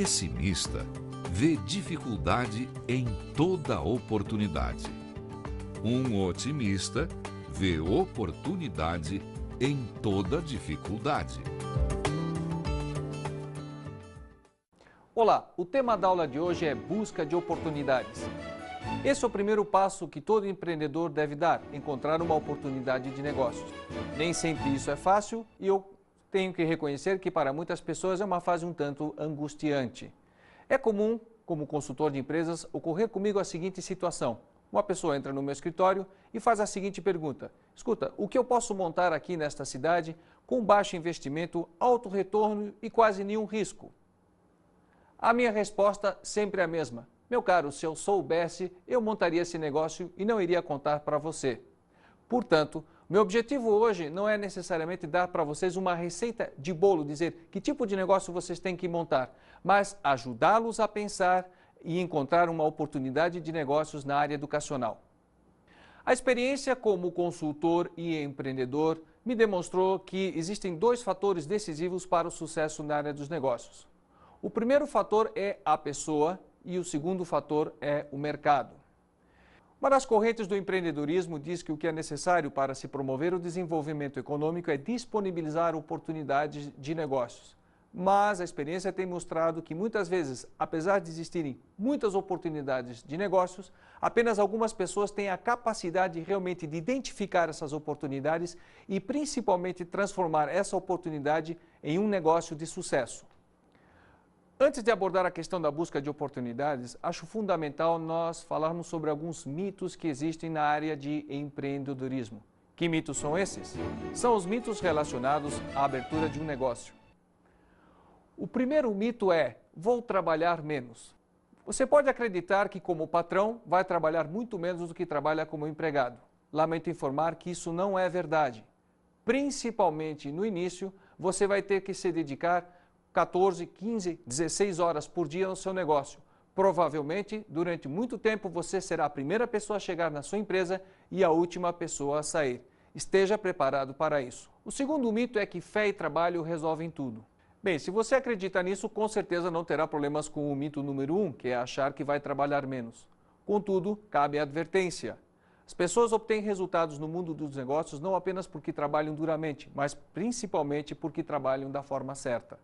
pessimista vê dificuldade em toda oportunidade. Um otimista vê oportunidade em toda dificuldade. Olá, o tema da aula de hoje é busca de oportunidades. Esse é o primeiro passo que todo empreendedor deve dar, encontrar uma oportunidade de negócio. Nem sempre isso é fácil e eu tenho que reconhecer que para muitas pessoas é uma fase um tanto angustiante. É comum, como consultor de empresas, ocorrer comigo a seguinte situação. Uma pessoa entra no meu escritório e faz a seguinte pergunta: escuta, o que eu posso montar aqui nesta cidade com baixo investimento, alto retorno e quase nenhum risco? A minha resposta sempre é a mesma. Meu caro, se eu soubesse, eu montaria esse negócio e não iria contar para você. Portanto, meu objetivo hoje não é necessariamente dar para vocês uma receita de bolo, dizer que tipo de negócio vocês têm que montar, mas ajudá-los a pensar e encontrar uma oportunidade de negócios na área educacional. A experiência como consultor e empreendedor me demonstrou que existem dois fatores decisivos para o sucesso na área dos negócios. O primeiro fator é a pessoa e o segundo fator é o mercado. Uma das correntes do empreendedorismo diz que o que é necessário para se promover o desenvolvimento econômico é disponibilizar oportunidades de negócios. Mas a experiência tem mostrado que muitas vezes, apesar de existirem muitas oportunidades de negócios, apenas algumas pessoas têm a capacidade realmente de identificar essas oportunidades e principalmente transformar essa oportunidade em um negócio de sucesso. Antes de abordar a questão da busca de oportunidades, acho fundamental nós falarmos sobre alguns mitos que existem na área de empreendedorismo. Que mitos são esses? São os mitos relacionados à abertura de um negócio. O primeiro mito é: vou trabalhar menos. Você pode acreditar que, como patrão, vai trabalhar muito menos do que trabalha como empregado. Lamento informar que isso não é verdade. Principalmente no início, você vai ter que se dedicar 14, 15, 16 horas por dia no seu negócio. Provavelmente, durante muito tempo, você será a primeira pessoa a chegar na sua empresa e a última pessoa a sair. Esteja preparado para isso. O segundo mito é que fé e trabalho resolvem tudo. Bem, se você acredita nisso, com certeza não terá problemas com o mito número 1, que é achar que vai trabalhar menos. Contudo, cabe a advertência. As pessoas obtêm resultados no mundo dos negócios não apenas porque trabalham duramente, mas principalmente porque trabalham da forma certa.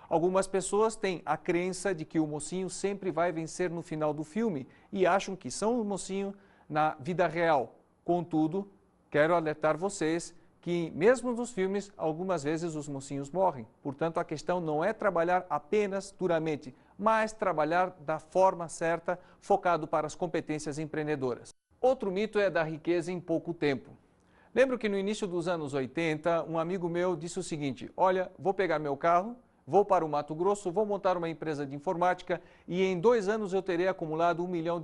Algumas pessoas têm a crença de que o mocinho sempre vai vencer no final do filme e acham que são o mocinho na vida real. Contudo, quero alertar vocês que mesmo nos filmes, algumas vezes os mocinhos morrem. Portanto, a questão não é trabalhar apenas duramente, mas trabalhar da forma certa, focado para as competências empreendedoras. Outro mito é da riqueza em pouco tempo. Lembro que no início dos anos 80, um amigo meu disse o seguinte: olha, vou pegar meu carro, vou para o Mato Grosso, vou montar uma empresa de informática e em 2 anos eu terei acumulado $1 milhão.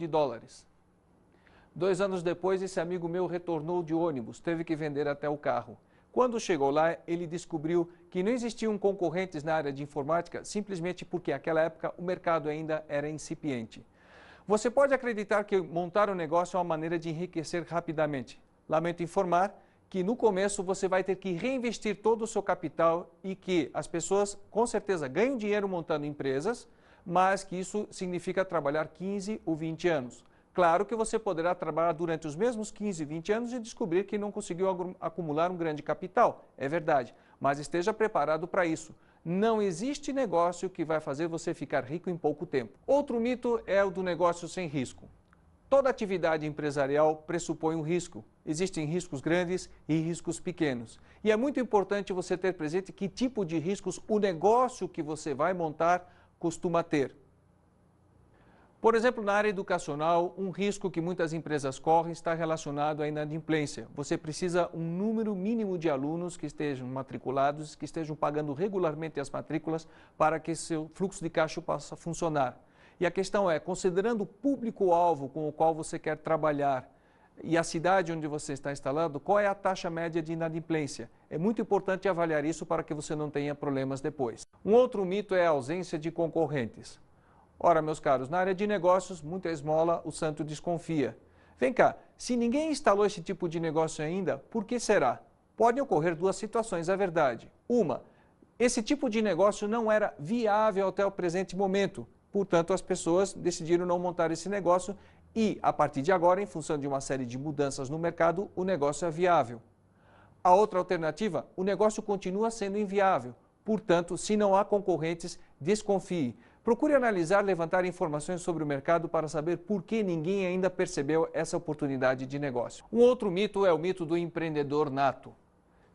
2 anos depois, esse amigo meu retornou de ônibus, teve que vender até o carro. Quando chegou lá, ele descobriu que não existiam concorrentes na área de informática, simplesmente porque naquela época o mercado ainda era incipiente. Você pode acreditar que montar um negócio é uma maneira de enriquecer rapidamente. Lamento informar que no começo você vai ter que reinvestir todo o seu capital e que as pessoas com certeza ganham dinheiro montando empresas, mas que isso significa trabalhar 15 ou 20 anos. Claro que você poderá trabalhar durante os mesmos 15, 20 anos e descobrir que não conseguiu acumular um grande capital, é verdade, mas esteja preparado para isso. Não existe negócio que vai fazer você ficar rico em pouco tempo. Outro mito é o do negócio sem risco. Toda atividade empresarial pressupõe um risco. Existem riscos grandes e riscos pequenos. E é muito importante você ter presente que tipo de riscos o negócio que você vai montar costuma ter. Por exemplo, na área educacional, um risco que muitas empresas correm está relacionado à inadimplência. Você precisa um número mínimo de alunos que estejam matriculados, que estejam pagando regularmente as matrículas para que seu fluxo de caixa possa funcionar. E a questão é, considerando o público-alvo com o qual você quer trabalhar e a cidade onde você está instalado, qual é a taxa média de inadimplência? É muito importante avaliar isso para que você não tenha problemas depois. Um outro mito é a ausência de concorrentes. Ora, meus caros, na área de negócios, muita esmola, o santo desconfia. Vem cá, se ninguém instalou esse tipo de negócio ainda, por que será? Podem ocorrer duas situações, é verdade. Uma, Esse tipo de negócio não era viável até o presente momento, portanto as pessoas decidiram não montar esse negócio e, a partir de agora, em função de uma série de mudanças no mercado, o negócio é viável. A outra alternativa, o negócio continua sendo inviável, portanto, se não há concorrentes, desconfie. Procure analisar, levantar informações sobre o mercado para saber por que ninguém ainda percebeu essa oportunidade de negócio. Um outro mito é o mito do empreendedor nato.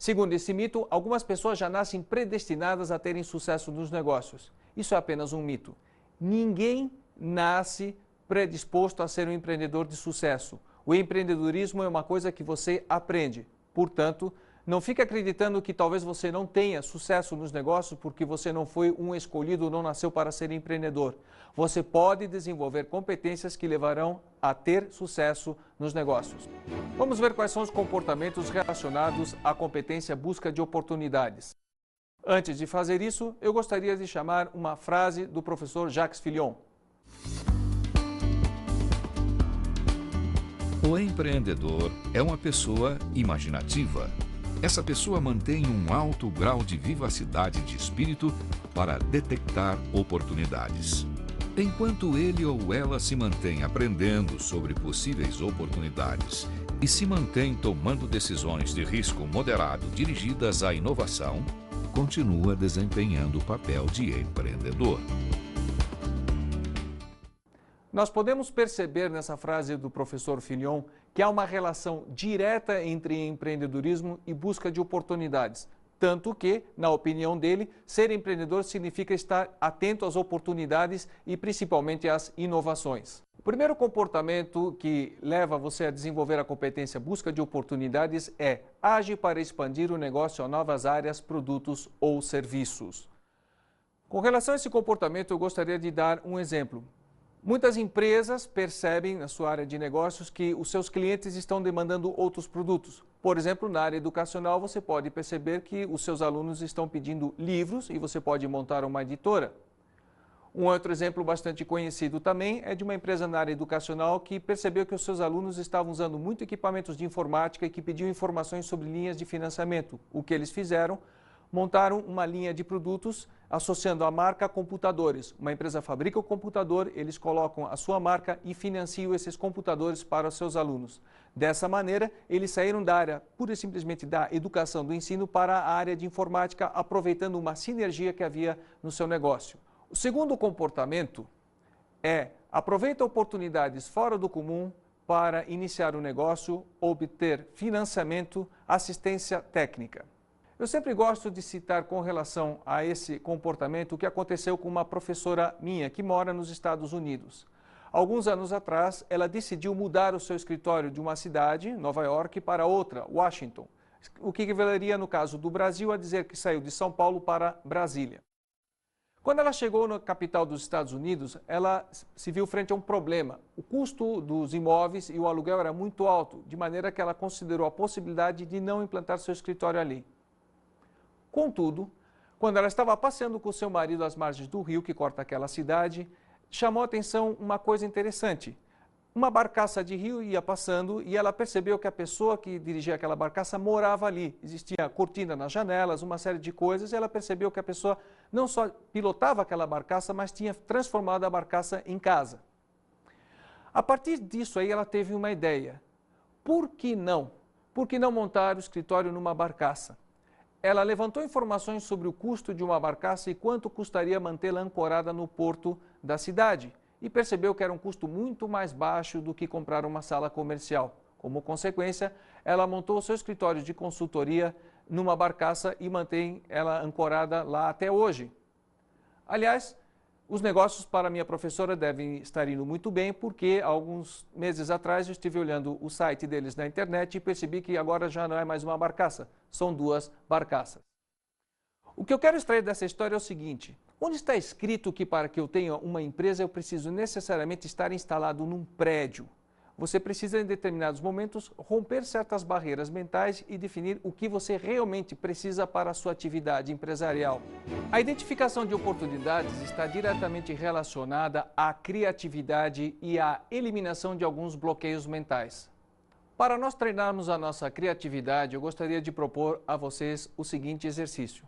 Segundo esse mito, algumas pessoas já nascem predestinadas a terem sucesso nos negócios. Isso é apenas um mito. Ninguém nasce predisposto a ser um empreendedor de sucesso. O empreendedorismo é uma coisa que você aprende. Portanto, não fique acreditando que talvez você não tenha sucesso nos negócios porque você não foi um escolhido ou não nasceu para ser empreendedor. Você pode desenvolver competências que levarão a ter sucesso nos negócios. Vamos ver quais são os comportamentos relacionados à competência busca de oportunidades. Antes de fazer isso, eu gostaria de chamar uma frase do professor Jacques Fillion. O empreendedor é uma pessoa imaginativa. Essa pessoa mantém um alto grau de vivacidade de espírito para detectar oportunidades. Enquanto ele ou ela se mantém aprendendo sobre possíveis oportunidades e se mantém tomando decisões de risco moderado dirigidas à inovação, continua desempenhando o papel de empreendedor. Nós podemos perceber nessa frase do professor Fillion que há uma relação direta entre empreendedorismo e busca de oportunidades. Tanto que, na opinião dele, ser empreendedor significa estar atento às oportunidades e principalmente às inovações. O primeiro comportamento que leva você a desenvolver a competência busca de oportunidades é age para expandir o negócio a novas áreas, produtos ou serviços. Com relação a esse comportamento, eu gostaria de dar um exemplo. Muitas empresas percebem na sua área de negócios que os seus clientes estão demandando outros produtos. Por exemplo, na área educacional, você pode perceber que os seus alunos estão pedindo livros e você pode montar uma editora. Um outro exemplo bastante conhecido também é de uma empresa na área educacional que percebeu que os seus alunos estavam usando muito equipamentos de informática e que pediam informações sobre linhas de financiamento. O que eles fizeram? Montaram uma linha de produtos associando a marca a computadores. Uma empresa fabrica o computador, eles colocam a sua marca e financiam esses computadores para os seus alunos. Dessa maneira, eles saíram da área, pura e simplesmente da educação, do ensino, para a área de informática, aproveitando uma sinergia que havia no seu negócio. O segundo comportamento é aproveita oportunidades fora do comum para iniciar o negócio, obter financiamento, assistência técnica. Eu sempre gosto de citar com relação a esse comportamento o que aconteceu com uma professora minha que mora nos Estados Unidos. Alguns anos atrás, ela decidiu mudar o seu escritório de uma cidade, Nova York, para outra, Washington, o que equivaleria, no caso do Brasil, a dizer que saiu de São Paulo para Brasília. Quando ela chegou na capital dos Estados Unidos, ela se viu frente a um problema. O custo dos imóveis e o aluguel era muito alto, de maneira que ela considerou a possibilidade de não implantar seu escritório ali. Contudo, quando ela estava passeando com seu marido às margens do rio que corta aquela cidade, chamou a atenção uma coisa interessante. Uma barcaça de rio ia passando e ela percebeu que a pessoa que dirigia aquela barcaça morava ali. Existia cortina nas janelas, uma série de coisas, e ela percebeu que a pessoa não só pilotava aquela barcaça, mas tinha transformado a barcaça em casa. A partir disso aí ela teve uma ideia. Por que não? Por que não montar o escritório numa barcaça? Ela levantou informações sobre o custo de uma barcaça e quanto custaria mantê-la ancorada no porto da cidade e percebeu que era um custo muito mais baixo do que comprar uma sala comercial. Como consequência, ela montou o seu escritório de consultoria numa barcaça e mantém ela ancorada lá até hoje. Aliás, os negócios para minha professora devem estar indo muito bem, porque alguns meses atrás eu estive olhando o site deles na internet e percebi que agora já não é mais uma barcaça, são duas barcaças. O que eu quero extrair dessa história é o seguinte: onde está escrito que para que eu tenha uma empresa eu preciso necessariamente estar instalado num prédio? Você precisa, em determinados momentos, romper certas barreiras mentais e definir o que você realmente precisa para a sua atividade empresarial. A identificação de oportunidades está diretamente relacionada à criatividade e à eliminação de alguns bloqueios mentais. Para nós treinarmos a nossa criatividade, eu gostaria de propor a vocês o seguinte exercício.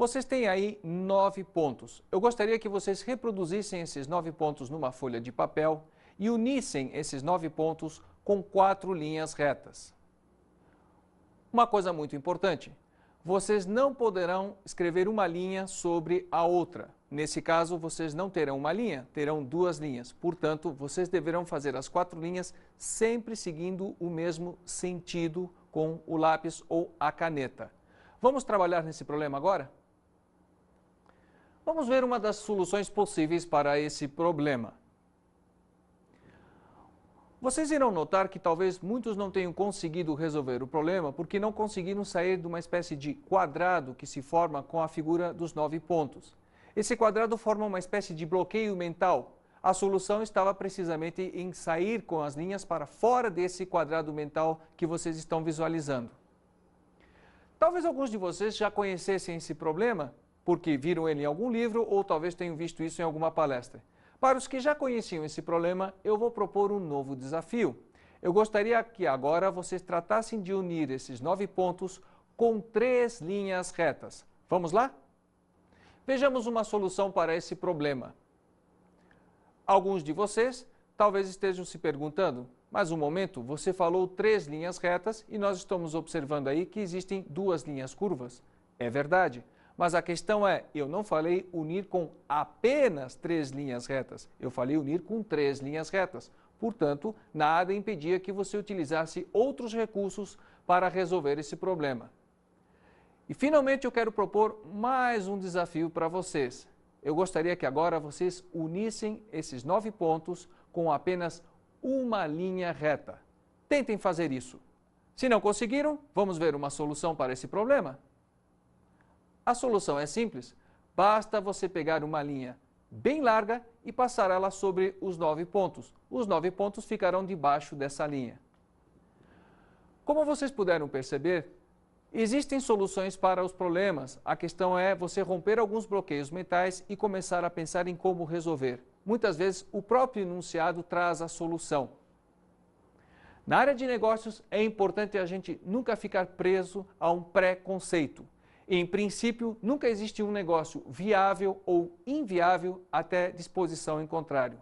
Vocês têm aí 9 pontos. Eu gostaria que vocês reproduzissem esses 9 pontos numa folha de papel e unissem esses 9 pontos com 4 linhas retas. Uma coisa muito importante, vocês não poderão escrever uma linha sobre a outra. Nesse caso, vocês não terão uma linha, terão 2 linhas. Portanto, vocês deverão fazer as 4 linhas sempre seguindo o mesmo sentido com o lápis ou a caneta. Vamos trabalhar nesse problema agora? Vamos ver uma das soluções possíveis para esse problema. Vocês irão notar que talvez muitos não tenham conseguido resolver o problema porque não conseguiram sair de uma espécie de quadrado que se forma com a figura dos 9 pontos. Esse quadrado forma uma espécie de bloqueio mental. A solução estava precisamente em sair com as linhas para fora desse quadrado mental que vocês estão visualizando. Talvez alguns de vocês já conhecessem esse problema, porque viram ele em algum livro ou talvez tenham visto isso em alguma palestra. Para os que já conheciam esse problema, eu vou propor um novo desafio. Eu gostaria que agora vocês tratassem de unir esses 9 pontos com 3 linhas retas. Vamos lá? Vejamos uma solução para esse problema. Alguns de vocês talvez estejam se perguntando, mas um momento, você falou 3 linhas retas e nós estamos observando aí que existem 2 linhas curvas. É verdade. Mas a questão é, eu não falei unir com apenas 3 linhas retas, eu falei unir com 3 linhas retas. Portanto, nada impedia que você utilizasse outros recursos para resolver esse problema. E finalmente eu quero propor mais um desafio para vocês. Eu gostaria que agora vocês unissem esses 9 pontos com apenas uma linha reta. Tentem fazer isso. Se não conseguiram, vamos ver uma solução para esse problema? A solução é simples, basta você pegar uma linha bem larga e passar ela sobre os 9 pontos. Os 9 pontos ficarão debaixo dessa linha. Como vocês puderam perceber, existem soluções para os problemas. A questão é você romper alguns bloqueios mentais e começar a pensar em como resolver. Muitas vezes o próprio enunciado traz a solução. Na área de negócios é importante a gente nunca ficar preso a um pré-conceito. Em princípio, nunca existe um negócio viável ou inviável até disposição em contrário.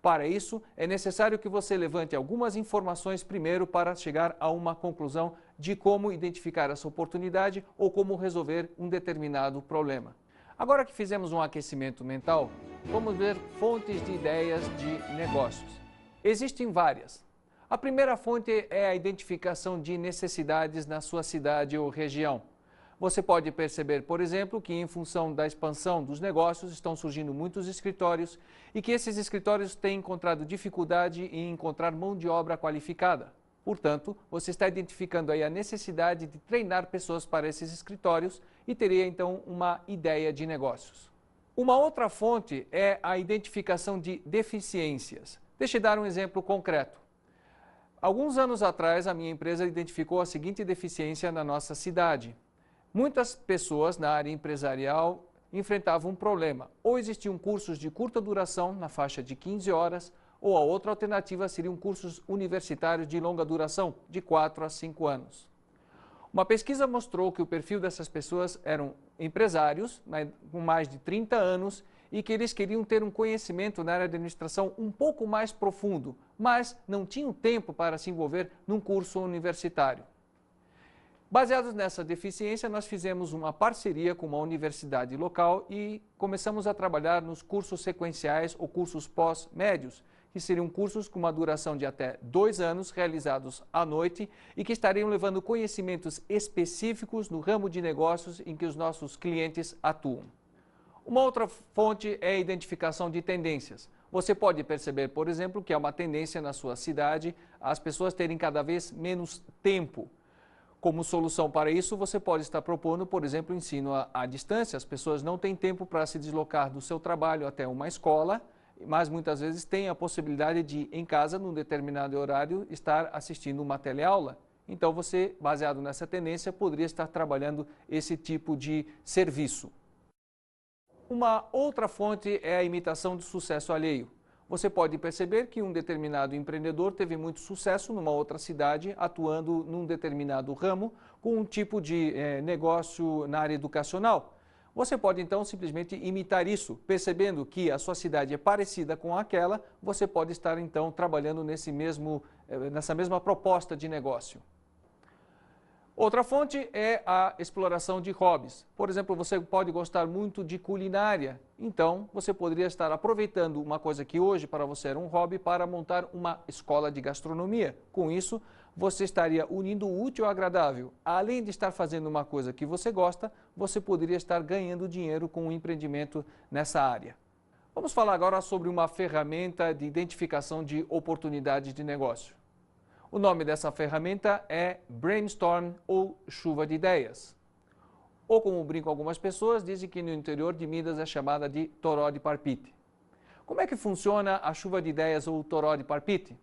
Para isso, é necessário que você levante algumas informações primeiro para chegar a uma conclusão de como identificar essa oportunidade ou como resolver um determinado problema. Agora que fizemos um aquecimento mental, vamos ver fontes de ideias de negócios. Existem várias. A primeira fonte é a identificação de necessidades na sua cidade ou região. Você pode perceber, por exemplo, que em função da expansão dos negócios estão surgindo muitos escritórios e que esses escritórios têm encontrado dificuldade em encontrar mão de obra qualificada. Portanto, você está identificando aí a necessidade de treinar pessoas para esses escritórios e teria então uma ideia de negócios. Uma outra fonte é a identificação de deficiências. Deixa eu dar um exemplo concreto. Alguns anos atrás, a minha empresa identificou a seguinte deficiência na nossa cidade. Muitas pessoas na área empresarial enfrentavam um problema. Ou existiam cursos de curta duração, na faixa de 15 horas, ou a outra alternativa seriam cursos universitários de longa duração, de 4 a 5 anos. Uma pesquisa mostrou que o perfil dessas pessoas eram empresários, com mais de 30 anos, e que eles queriam ter um conhecimento na área de administração um pouco mais profundo, mas não tinham tempo para se envolver num curso universitário. Baseados nessa deficiência, nós fizemos uma parceria com uma universidade local e começamos a trabalhar nos cursos sequenciais ou cursos pós-médios, que seriam cursos com uma duração de até 2 anos, realizados à noite e que estariam levando conhecimentos específicos no ramo de negócios em que os nossos clientes atuam. Uma outra fonte é a identificação de tendências. Você pode perceber, por exemplo, que há uma tendência na sua cidade as pessoas terem cada vez menos tempo. Como solução para isso, você pode estar propondo, por exemplo, o ensino à distância. As pessoas não têm tempo para se deslocar do seu trabalho até uma escola, mas muitas vezes têm a possibilidade de, em casa, num determinado horário, estar assistindo uma teleaula. Então, você, baseado nessa tendência, poderia estar trabalhando esse tipo de serviço. Uma outra fonte é a imitação do sucesso alheio. Você pode perceber que um determinado empreendedor teve muito sucesso numa outra cidade, atuando num determinado ramo, com um tipo de negócio na área educacional. Você pode então simplesmente imitar isso, percebendo que a sua cidade é parecida com aquela, você pode estar então trabalhando nessa mesma proposta de negócio. Outra fonte é a exploração de hobbies. Por exemplo, você pode gostar muito de culinária, então você poderia estar aproveitando uma coisa que hoje para você era um hobby para montar uma escola de gastronomia. Com isso, você estaria unindo o útil ao agradável. Além de estar fazendo uma coisa que você gosta, você poderia estar ganhando dinheiro com um empreendimento nessa área. Vamos falar agora sobre uma ferramenta de identificação de oportunidades de negócio. O nome dessa ferramenta é Brainstorm ou Chuva de Ideias. Ou como brincam algumas pessoas, dizem que no interior de Minas é chamada de Toró de Parpite. Como é que funciona a chuva de ideias ou Toró de Parpite?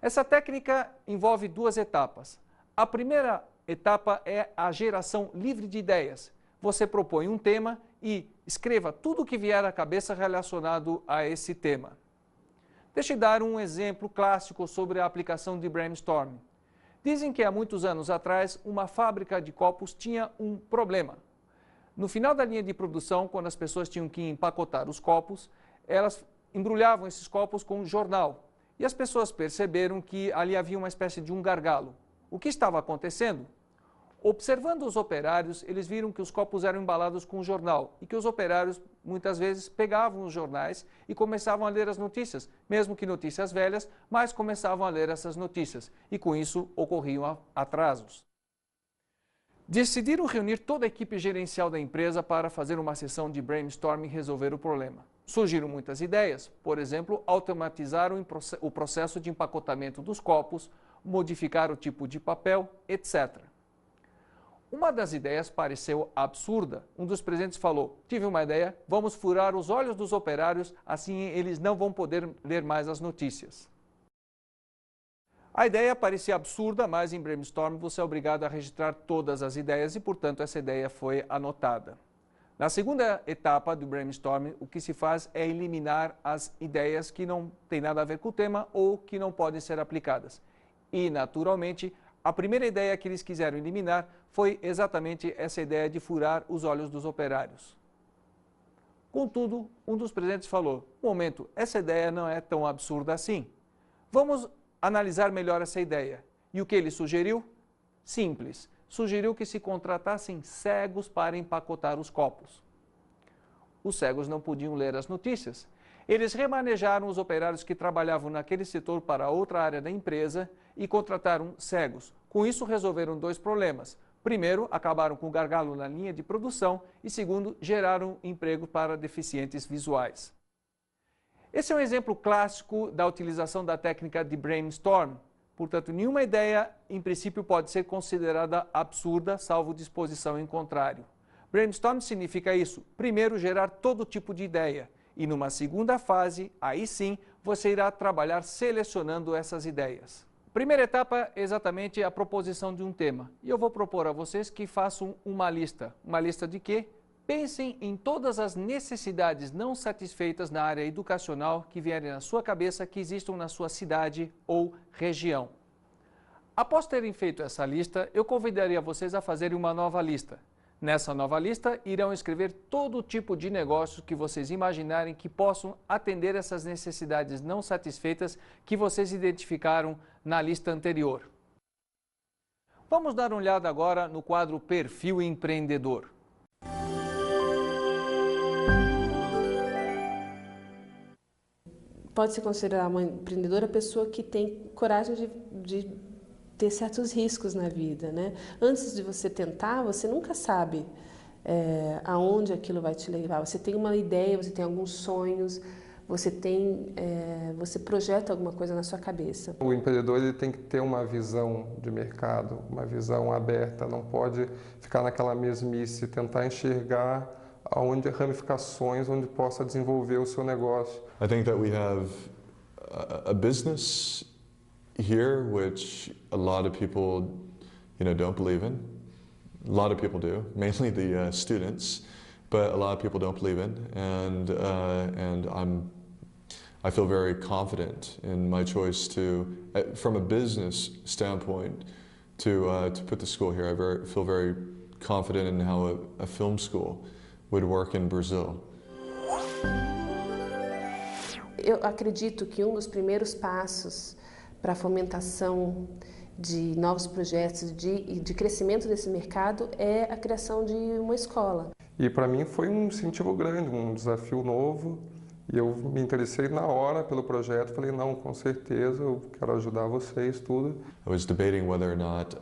Essa técnica envolve duas etapas. A primeira etapa é a geração livre de ideias. Você propõe um tema e escreva tudo o que vier à cabeça relacionado a esse tema. Deixe eu dar um exemplo clássico sobre a aplicação de brainstorming. Dizem que há muitos anos atrás, uma fábrica de copos tinha um problema. No final da linha de produção, quando as pessoas tinham que empacotar os copos, elas embrulhavam esses copos com um jornal. E as pessoas perceberam que ali havia uma espécie de um gargalo. O que estava acontecendo? Observando os operários, eles viram que os copos eram embalados com um jornal e que os operários muitas vezes pegavam os jornais e começavam a ler as notícias, mesmo que notícias velhas, mas começavam a ler essas notícias e com isso ocorriam atrasos. Decidiram reunir toda a equipe gerencial da empresa para fazer uma sessão de brainstorming e resolver o problema. Surgiram muitas ideias, por exemplo, automatizar o processo de empacotamento dos copos, modificar o tipo de papel, etc. Uma das ideias pareceu absurda. Um dos presentes falou: tive uma ideia, vamos furar os olhos dos operários, assim eles não vão poder ler mais as notícias. A ideia parecia absurda, mas em brainstorm você é obrigado a registrar todas as ideias e, portanto, essa ideia foi anotada. Na segunda etapa do brainstorm, o que se faz é eliminar as ideias que não têm nada a ver com o tema ou que não podem ser aplicadas. E, naturalmente, a primeira ideia que eles quiseram eliminar foi exatamente essa ideia de furar os olhos dos operários. Contudo, um dos presentes falou: momento, essa ideia não é tão absurda assim. Vamos analisar melhor essa ideia. E o que ele sugeriu? Simples. Sugeriu que se contratassem cegos para empacotar os copos. Os cegos não podiam ler as notícias. Eles remanejaram os operários que trabalhavam naquele setor para outra área da empresa e contrataram cegos. Com isso, resolveram dois problemas. Primeiro, acabaram com o gargalo na linha de produção e, segundo, geraram emprego para deficientes visuais. Esse é um exemplo clássico da utilização da técnica de brainstorm. Portanto, nenhuma ideia, em princípio, pode ser considerada absurda, salvo disposição em contrário. Brainstorm significa isso: primeiro, gerar todo tipo de ideia. E numa segunda fase, aí sim, você irá trabalhar selecionando essas ideias. Primeira etapa é exatamente a proposição de um tema. E eu vou propor a vocês que façam uma lista. Uma lista de quê? Pensem em todas as necessidades não satisfeitas na área educacional que vierem na sua cabeça, que existam na sua cidade ou região. Após terem feito essa lista, eu convidaria vocês a fazerem uma nova lista. Nessa nova lista, irão escrever todo tipo de negócios que vocês imaginarem que possam atender essas necessidades não satisfeitas que vocês identificaram na lista anterior. Vamos dar uma olhada agora no quadro Perfil Empreendedor. Pode-se considerar uma empreendedora a pessoa que tem coragem de ter certos riscos na vida, né? Antes de você tentar, você nunca sabe aonde aquilo vai te levar. Você tem uma ideia, você tem alguns sonhos, você projeta alguma coisa na sua cabeça. O empreendedor ele tem que ter uma visão de mercado, uma visão aberta, não pode ficar naquela mesmice, tentar enxergar onde ramificações, onde possa desenvolver o seu negócio. I think that we have a business here which a lot of people, don't believe in. A lot of people do, mainly the students, but a lot of people don't believe in, and I feel very confident in my choice to, from a business standpoint, to put the school here. I feel very confident in how a film school would work in Brazil. Eu acredito que um dos primeiros passos para a fomentação de novos projetos e de crescimento desse mercado é a criação de uma escola. E para mim foi um incentivo grande, um desafio novo. E eu me interessei na hora pelo projeto, falei, não, com certeza, eu quero ajudar vocês, tudo. I was debating whether or not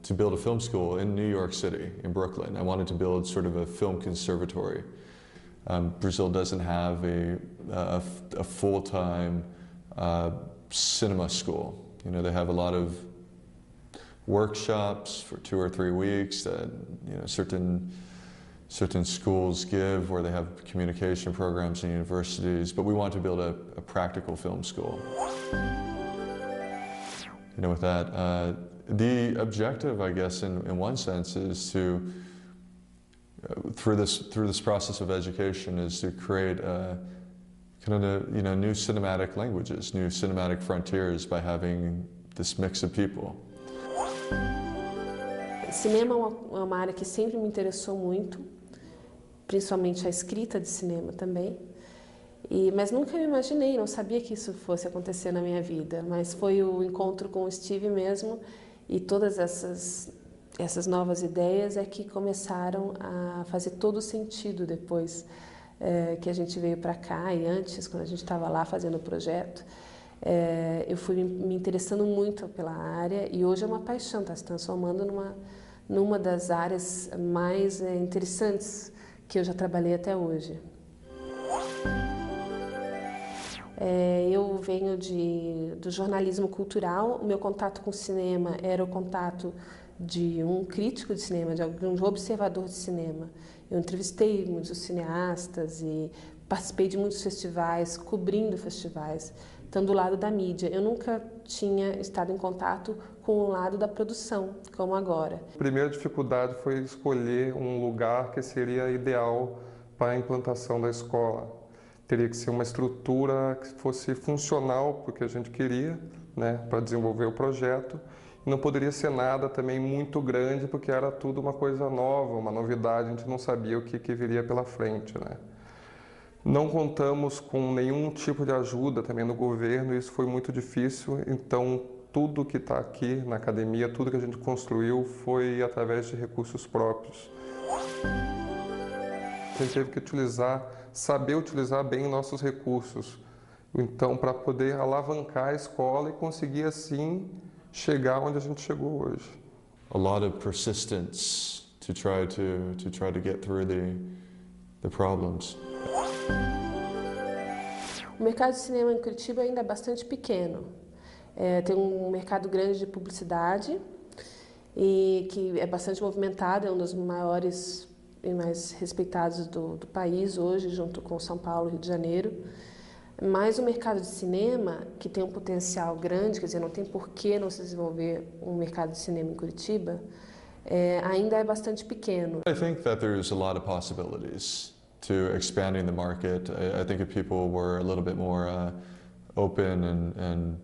to build a film school in New York City, in Brooklyn. I wanted to build sort of a film conservatory. Brazil doesn't have a full-time cinema school. You know, they have a lot of workshops for 2 or 3 weeks that, you know, certain schools give, where they have communication programs in universities, but we want to build a practical film school. You know, with that, the objective, I guess, in one sense, is to, through this process of education, is to create kind of, you know, new cinematic languages, new cinematic frontiers by having this mix of people. Cinema é uma área que sempre me interessou muito, principalmente a escrita de cinema também. Mas nunca me imaginei, não sabia que isso fosse acontecer na minha vida. Mas foi o encontro com o Steve mesmo e todas essas novas ideias é que começaram a fazer todo sentido depois que a gente veio para cá e antes, quando a gente estava lá fazendo o projeto. Eu fui me interessando muito pela área e hoje é uma paixão, está se transformando numa das áreas mais interessantes que eu já trabalhei até hoje. Eu venho do jornalismo cultural, o meu contato com o cinema era o contato de um crítico de cinema, de um observador de cinema. Eu entrevistei muitos cineastas e participei de muitos festivais, cobrindo festivais, estando do lado da mídia. Eu nunca tinha estado em contato com o lado da produção, como agora. A primeira dificuldade foi escolher um lugar que seria ideal para a implantação da escola. Teria que ser uma estrutura que fosse funcional, porque a gente queria, né, para desenvolver o projeto. E não poderia ser nada também muito grande, porque era tudo uma coisa nova, uma novidade, a gente não sabia o que viria pela frente, né? Não contamos com nenhum tipo de ajuda também do governo, isso foi muito difícil, então tudo que está aqui na academia, tudo que a gente construiu foi através de recursos próprios. A gente teve que saber utilizar bem nossos recursos, então para poder alavancar a escola e conseguir assim chegar onde a gente chegou hoje. A lot of persistence to try to get through the problems. O mercado de cinema em Curitiba ainda é bastante pequeno. Tem um mercado grande de publicidade e que é bastante movimentado, é um dos maiores e mais respeitados do país hoje, junto com São Paulo e Rio de Janeiro. Mas o mercado de cinema, que tem um potencial grande, quer dizer, não tem por que não se desenvolver um mercado de cinema em Curitiba, ainda é bastante pequeno. I think that there's a lot of possibilities to expanding the market. I think if people were a little bit more open and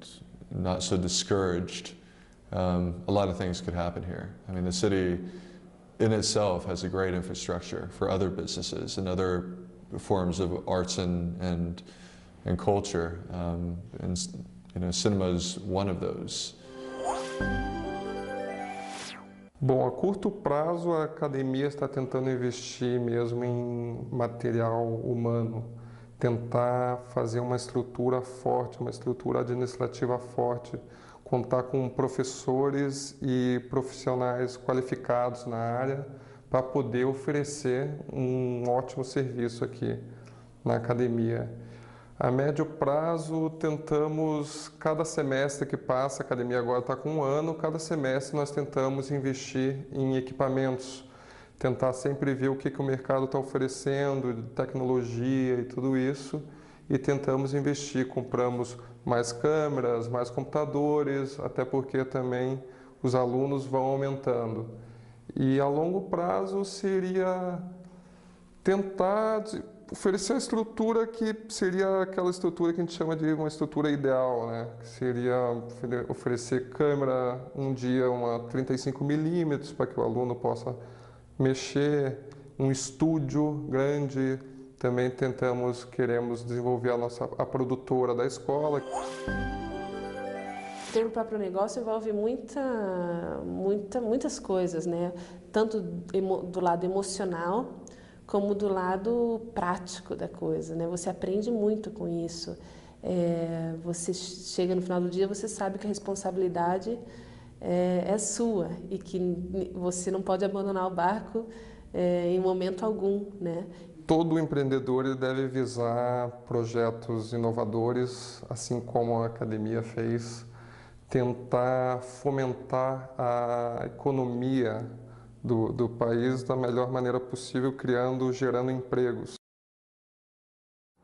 not so discouraged, a lot of things could happen here. I mean, the city in itself has a great infrastructure for other businesses and other forms of arts and culture, and you know, cinema is one of those. Bom, a curto prazo a academia está tentando investir mesmo em material humano, tentar fazer uma estrutura forte, uma estrutura administrativa forte, contar com professores e profissionais qualificados na área para poder oferecer um ótimo serviço aqui na academia. A médio prazo, tentamos, cada semestre que passa, a academia agora está com 1 ano, cada semestre nós tentamos investir em equipamentos, tentar sempre ver o que o mercado está oferecendo, de tecnologia e tudo isso, e tentamos investir, compramos mais câmeras, mais computadores, até porque também os alunos vão aumentando. E a longo prazo seria tentar oferecer a estrutura que seria aquela estrutura que a gente chama de uma estrutura ideal, né? Que seria oferecer câmera um dia, uma 35mm, para que o aluno possa mexer, um estúdio grande. Também queremos desenvolver a produtora da escola. Ter o próprio negócio envolve muitas coisas, né? Tanto do lado emocional, como do lado prático da coisa, né? Você aprende muito com isso. Você chega no final do dia, você sabe que a responsabilidade é sua e que você não pode abandonar o barco em momento algum, né? Todo empreendedor ele deve visar projetos inovadores, assim como a academia fez, tentar fomentar a economia do país da melhor maneira possível, gerando empregos.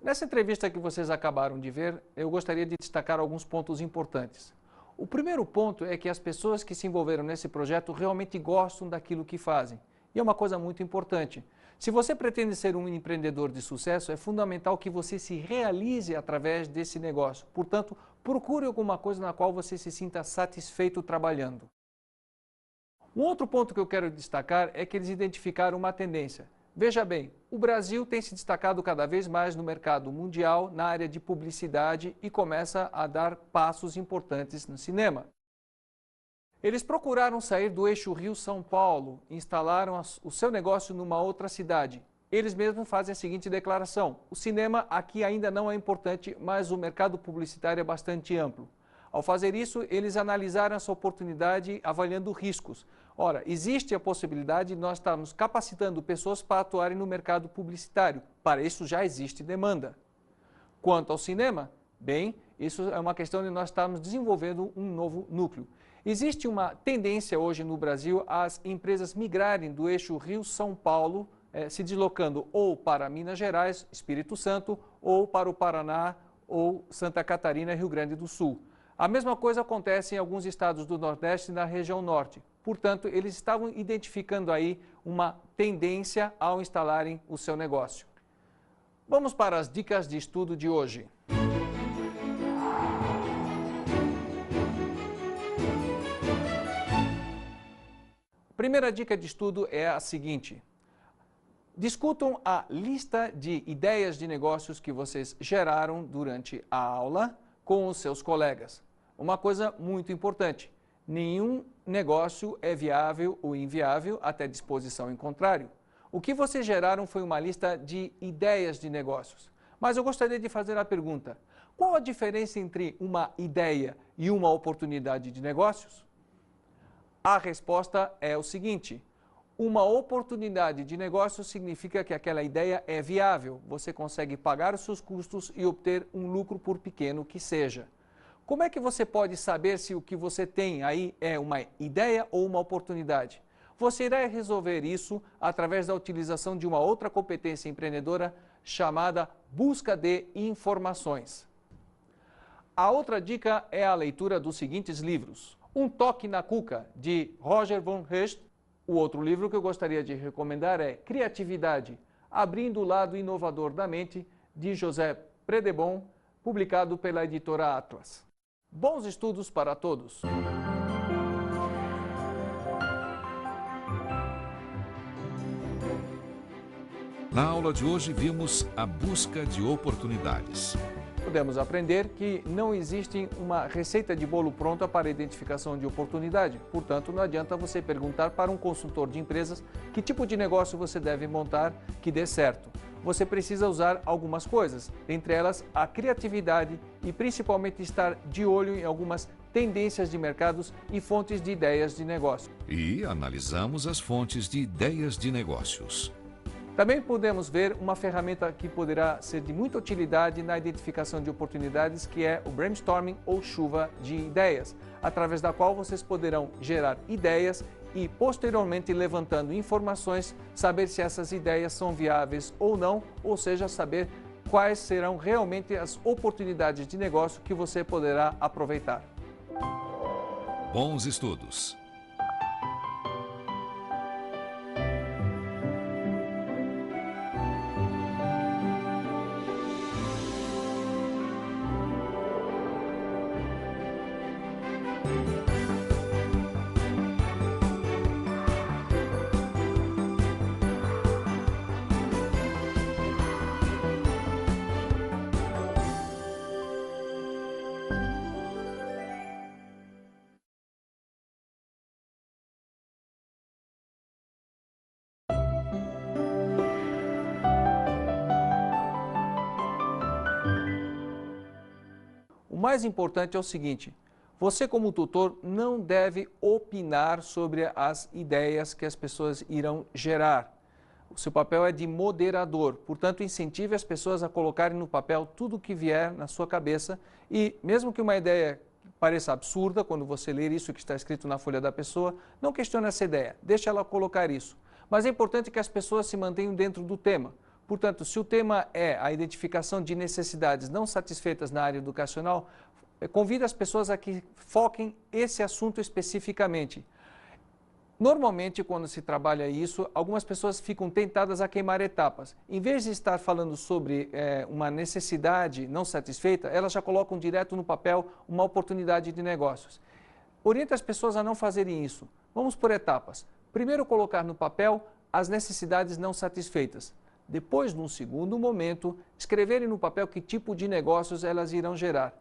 Nessa entrevista que vocês acabaram de ver, eu gostaria de destacar alguns pontos importantes. O primeiro ponto é que as pessoas que se envolveram nesse projeto realmente gostam daquilo que fazem. E é uma coisa muito importante. Se você pretende ser um empreendedor de sucesso, é fundamental que você se realize através desse negócio. Portanto, procure alguma coisa na qual você se sinta satisfeito trabalhando. Um outro ponto que eu quero destacar é que eles identificaram uma tendência. Veja bem, o Brasil tem se destacado cada vez mais no mercado mundial, na área de publicidade e começa a dar passos importantes no cinema. Eles procuraram sair do eixo Rio-São Paulo, instalaram o seu negócio numa outra cidade. Eles mesmos fazem a seguinte declaração: o cinema aqui ainda não é importante, mas o mercado publicitário é bastante amplo. Ao fazer isso, eles analisaram essa oportunidade avaliando riscos. Ora, existe a possibilidade de nós estarmos capacitando pessoas para atuarem no mercado publicitário. Para isso já existe demanda. Quanto ao cinema, bem, isso é uma questão de nós estarmos desenvolvendo um novo núcleo. Existe uma tendência hoje no Brasil as empresas migrarem do eixo Rio-São Paulo, se deslocando ou para Minas Gerais, Espírito Santo, ou para o Paraná, ou Santa Catarina, Rio Grande do Sul. A mesma coisa acontece em alguns estados do Nordeste e na região Norte. Portanto, eles estavam identificando aí uma tendência ao instalarem o seu negócio. Vamos para as dicas de estudo de hoje. A primeira dica de estudo é a seguinte: discutam a lista de ideias de negócios que vocês geraram durante a aula com os seus colegas. Uma coisa muito importante: nenhum negócio é viável ou inviável até disposição em contrário. O que vocês geraram foi uma lista de ideias de negócios. Mas eu gostaria de fazer a pergunta: qual a diferença entre uma ideia e uma oportunidade de negócios? A resposta é o seguinte: uma oportunidade de negócio significa que aquela ideia é viável, você consegue pagar os seus custos e obter um lucro por pequeno que seja. Como é que você pode saber se o que você tem aí é uma ideia ou uma oportunidade? Você irá resolver isso através da utilização de uma outra competência empreendedora chamada busca de informações. A outra dica é a leitura dos seguintes livros: Um Toque na Cuca, de Roger von Hecht. O outro livro que eu gostaria de recomendar é Criatividade, Abrindo o Lado Inovador da Mente, de José Predebon, publicado pela editora Atlas. Bons estudos para todos! Na aula de hoje vimos a busca de oportunidades. Podemos aprender que não existe uma receita de bolo pronta para a identificação de oportunidade. Portanto, não adianta você perguntar para um consultor de empresas que tipo de negócio você deve montar que dê certo. Você precisa usar algumas coisas, entre elas a criatividade e principalmente estar de olho em algumas tendências de mercados e fontes de ideias de negócio. E analisamos as fontes de ideias de negócios. Também podemos ver uma ferramenta que poderá ser de muita utilidade na identificação de oportunidades, que é o brainstorming ou chuva de ideias, através da qual vocês poderão gerar ideias e, posteriormente, levantando informações, saber se essas ideias são viáveis ou não, ou seja, saber quais serão realmente as oportunidades de negócio que você poderá aproveitar. Bons estudos! mais importante é o seguinte: você como tutor não deve opinar sobre as ideias que as pessoas irão gerar. O seu papel é de moderador, portanto, incentive as pessoas a colocarem no papel tudo o que vier na sua cabeça e, mesmo que uma ideia pareça absurda, quando você ler isso que está escrito na folha da pessoa, não questione essa ideia, deixe ela colocar isso. Mas é importante que as pessoas se mantenham dentro do tema. Portanto, se o tema é a identificação de necessidades não satisfeitas na área educacional, convide as pessoas a que foquem esse assunto especificamente. Normalmente, quando se trabalha isso, algumas pessoas ficam tentadas a queimar etapas. Em vez de estar falando sobre uma necessidade não satisfeita, elas já colocam direto no papel uma oportunidade de negócios. Oriente as pessoas a não fazerem isso. Vamos por etapas. Primeiro, colocar no papel as necessidades não satisfeitas. Depois, num segundo momento, escreverem no papel que tipo de negócios elas irão gerar.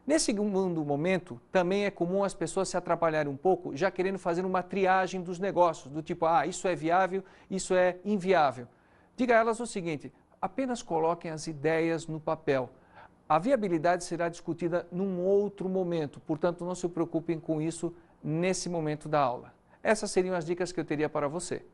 Nesse segundo momento, também é comum as pessoas se atrapalharem um pouco, já querendo fazer uma triagem dos negócios, do tipo, isso é viável, isso é inviável. Diga a elas o seguinte: apenas coloquem as ideias no papel. A viabilidade será discutida num outro momento, portanto, não se preocupem com isso nesse momento da aula. Essas seriam as dicas que eu teria para você.